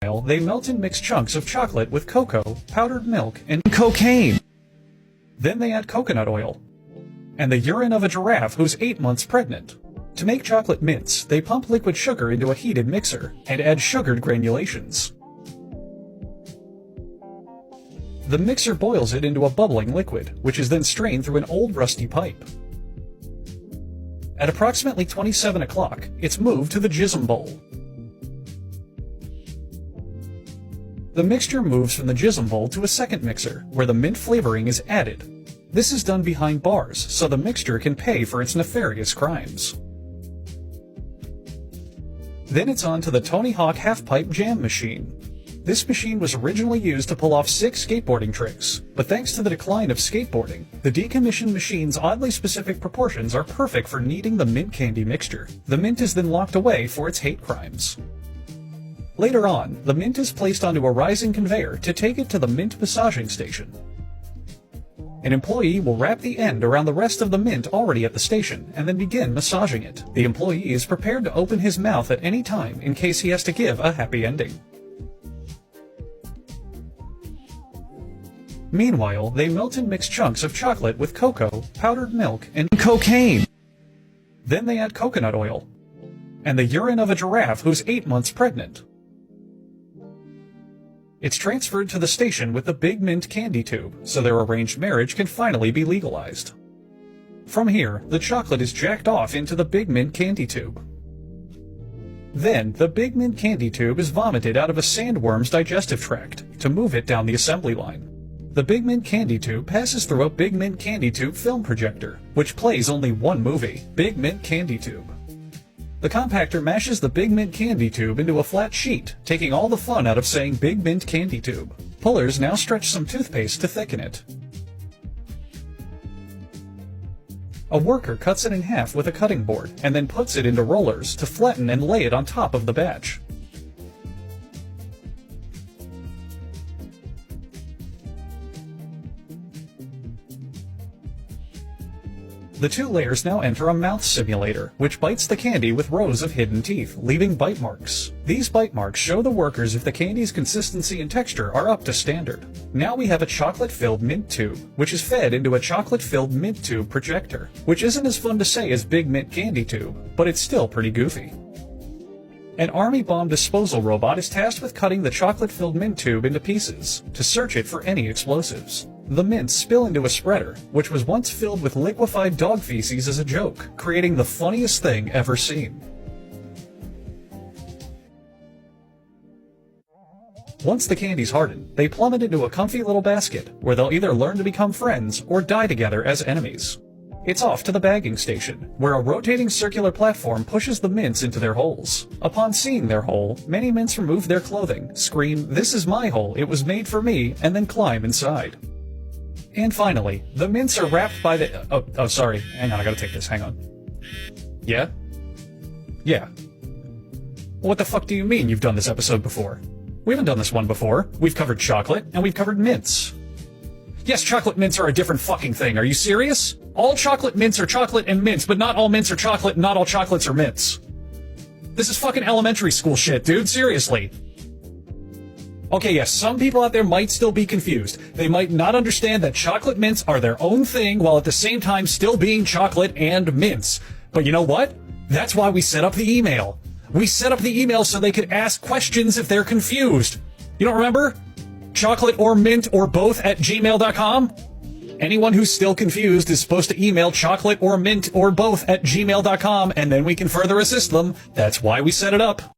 They melt and mix chunks of chocolate with cocoa, powdered milk, and cocaine. Then they add coconut oil and the urine of a giraffe who's 8 months pregnant. To make chocolate mints, they pump liquid sugar into a heated mixer and add sugared granulations. The mixer boils it into a bubbling liquid, which is then strained through an old rusty pipe. At approximately 27 o'clock, it's moved to the jism bowl. The mixture moves from the jism bowl to a second mixer, where the mint flavoring is added. This is done behind bars, so the mixture can pay for its nefarious crimes. Then it's on to the Tony Hawk half-pipe jam machine. This machine was originally used to pull off 6 skateboarding tricks, but thanks to the decline of skateboarding, the decommissioned machine's oddly specific proportions are perfect for kneading the mint candy mixture. The mint is then locked away for its hate crimes. Later on, the mint is placed onto a rising conveyor to take it to the mint massaging station. An employee will wrap the end around the rest of the mint already at the station and then begin massaging it. The employee is prepared to open his mouth at any time in case he has to give a happy ending. Meanwhile, they melt and mix chunks of chocolate with cocoa, powdered milk, and cocaine. Then they add coconut oil and the urine of a giraffe who's 8 months pregnant. It's transferred to the station with the Big Mint candy tube, so their arranged marriage can finally be legalized. From here, the chocolate is jacked off into the Big Mint candy tube. Then, the Big Mint candy tube is vomited out of a sandworm's digestive tract to move it down the assembly line. The Big Mint candy tube passes through a Big Mint candy tube film projector, which plays only one movie, Big Mint candy tube. The compactor mashes the Big Mint candy tube into a flat sheet, taking all the fun out of saying Big Mint candy tube. Pullers now stretch some toothpaste to thicken it. A worker cuts it in half with a cutting board, and then puts it into rollers to flatten and lay it on top of the batch. The 2 layers now enter a mouth simulator, which bites the candy with rows of hidden teeth, leaving bite marks. These bite marks show the workers if the candy's consistency and texture are up to standard. Now we have a chocolate-filled mint tube, which is fed into a chocolate-filled mint tube projector, which isn't as fun to say as Big Mint candy tube, but it's still pretty goofy. An army bomb disposal robot is tasked with cutting the chocolate-filled mint tube into pieces to search it for any explosives. The mints spill into a spreader, which was once filled with liquefied dog feces as a joke, creating the funniest thing ever seen. Once the candies harden, they plummet into a comfy little basket, where they'll either learn to become friends or die together as enemies. It's off to the bagging station, where a rotating circular platform pushes the mints into their holes. Upon seeing their hole, many mints remove their clothing, scream, "This is my hole, it was made for me," and then climb inside. And finally, the mints are wrapped by the... Oh, sorry. Hang on, I gotta take this. Hang on. Yeah? Yeah. What the fuck do you mean you've done this episode before? We haven't done this one before. We've covered chocolate, and we've covered mints. Yes, chocolate mints are a different fucking thing. Are you serious? All chocolate mints are chocolate and mints, but not all mints are chocolate and not all chocolates are mints. This is fucking elementary school shit, dude. Seriously. Okay, yes, some people out there might still be confused. They might not understand that chocolate mints are their own thing while at the same time still being chocolate and mints. But you know what? That's why we set up the email. We set up the email so they could ask questions if they're confused. You don't remember? Chocolate or mint or both at gmail.com? Anyone who's still confused is supposed to email chocolate or mint or both at gmail.com, and then we can further assist them. That's why we set it up.